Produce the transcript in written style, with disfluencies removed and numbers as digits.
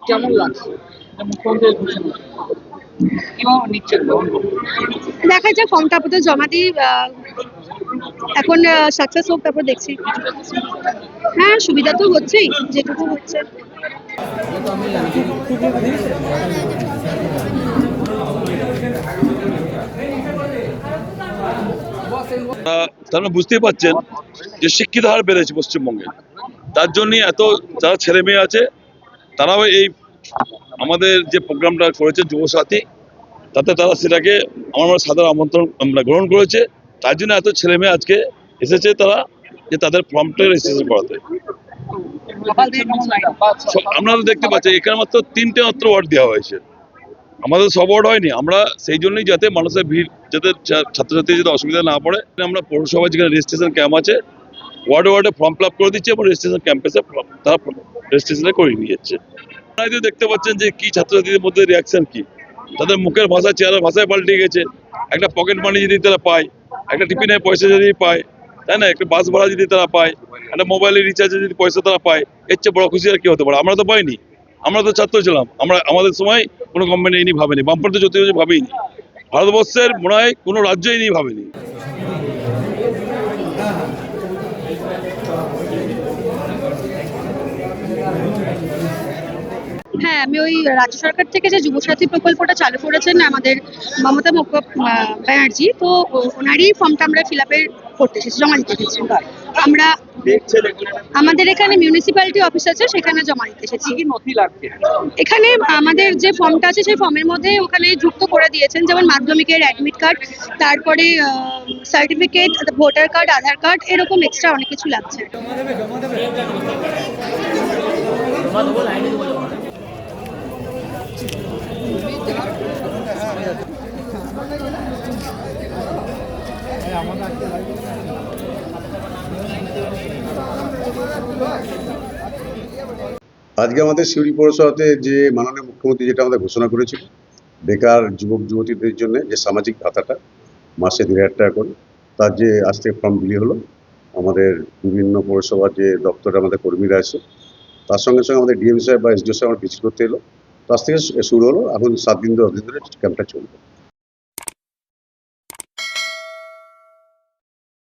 কেমন লাগছে মুখ্যমন্ত্রী ঘোষণা কিভাবে নিচ্ছেন গ্রহণ করতে? দেখা যাক, ফর্মটা আপাতত জমা দিই। এখন সাকসেস হোক, তারপর দেখছি। হ্যাঁ, সুবিধা তো হচ্ছেই, যেটুকু হচ্ছে। তারা বুঝতেই পারছেন যে শিক্ষিত হার বেড়েছে পশ্চিমবঙ্গে, তার জন্য এত যারা ছেলে মেয়ে আছে তারাও এই আমাদের যে প্রোগ্রামটা করেছে যুবসাথী, তাতে তারা সেটাকে আমার সাধারণ আমন্ত্রণ আমরা গ্রহণ করেছে। তার জন্য এত ছেলে মেয়ে আজকে এসেছে তারা, যে তাদের ফর্মটা রেজিস্ট্রেশন করাতে। আপনারা দেখতে পাচ্ছেন এখানে মাত্র 3টে মাত্র ওয়ার্ড দেওয়া হয়েছে, আমাদের সব ওয়ার্ড হয়নি। আমরা সেই জন্যই যাতে মানুষের ভিড়, যাতে ছাত্রছাত্রী যাতে অসুবিধা না পড়ে, আমরা পৌরসভায় যেখানে রেজিস্ট্রেশন ক্যাম্প আছে ওয়ার্ডে ওয়ার্ডে ফর্ম ফিল আপ করে দিচ্ছি এবং রেজিস্ট্রেশন ক্যাম্পাসে তারা রেজিস্ট্রেশনে করে নিয়ে যাচ্ছে। আপনারা দেখতে পাচ্ছেন যে কি ছাত্রছাত্রীদের মধ্যে রিয়াকশন কি, তাদের মুখের ভাষা চেহারার ভাষায় পাল্টে গেছে। একটা পকেট মানি যদি তারা পায়, একটা টিফিনের পয়সা যদি পায়, তাই না, একটা বাস ভাড়া যদি তারা পায়, একটা মোবাইলের রিচার্জে যদি পয়সা তারা পায়, এর চেয়ে বড় খুশি আর কি হতে পারে? আমরা তো পাইনি, আমরা তো ছাত্র ছিলাম, আমাদের সময় কোনো গভর্নমেন্ট এই নিয়ে ভাবেনি, বামপন্থী যত ভাবেই নি, ভারতবর্ষের মনে হয় কোনো রাজ্য এই নিয়ে ভাবেনি। হ্যাঁ, আমি ওই রাজ্য সরকার থেকে যে যুবসাথী প্রকল্পটা চালু করেছেন আমাদের মমতা ব্যানার্জি, তো ওনারই ফর্মটা আমরা ফিল আপের করতে এসেছি, জমা দিতে এসেছি। আমরা আমাদের এখানে মিউনিসিপ্যালিটি অফিস আছে, সেখানে জমা দিতে এসেছি। কি নথি লাগছে? এখানে আমাদের যে ফর্মটা আছে সেই ফর্মের মধ্যে ওখানে যুক্ত করে দিয়েছেন, যেমন মাধ্যমিকের অ্যাডমিট কার্ড, তারপরে সার্টিফিকেট, ভোটার কার্ড, আধার কার্ড, এরকম এক্সট্রা অনেক কিছু লাগছে। আজকে আমাদের সিউড়ি পৌরসভাতে যে মাননীয় মুখ্যমন্ত্রী যেটা আমাদের ঘোষণা করেছিল, বেকার যুবক যুবতীদের জন্য যে সামাজিক ভাতাটা মাসে ১,৫০০ টাকা করে, তার যে আজ থেকে ফর্ম বিলি হলো। আমাদের বিভিন্ন পৌরসভার যে দপ্তরে আমাদের কর্মীরা আছে, তার সঙ্গে সঙ্গে আমাদের ডিএম সাহেব বা এসডিও সাহেব আমার ভিজিট করতে এলো। তো আজ থেকে শুরু হলো, এখন 7 দিন 10 দিন ধরে ক্যাম্পটা চলবে।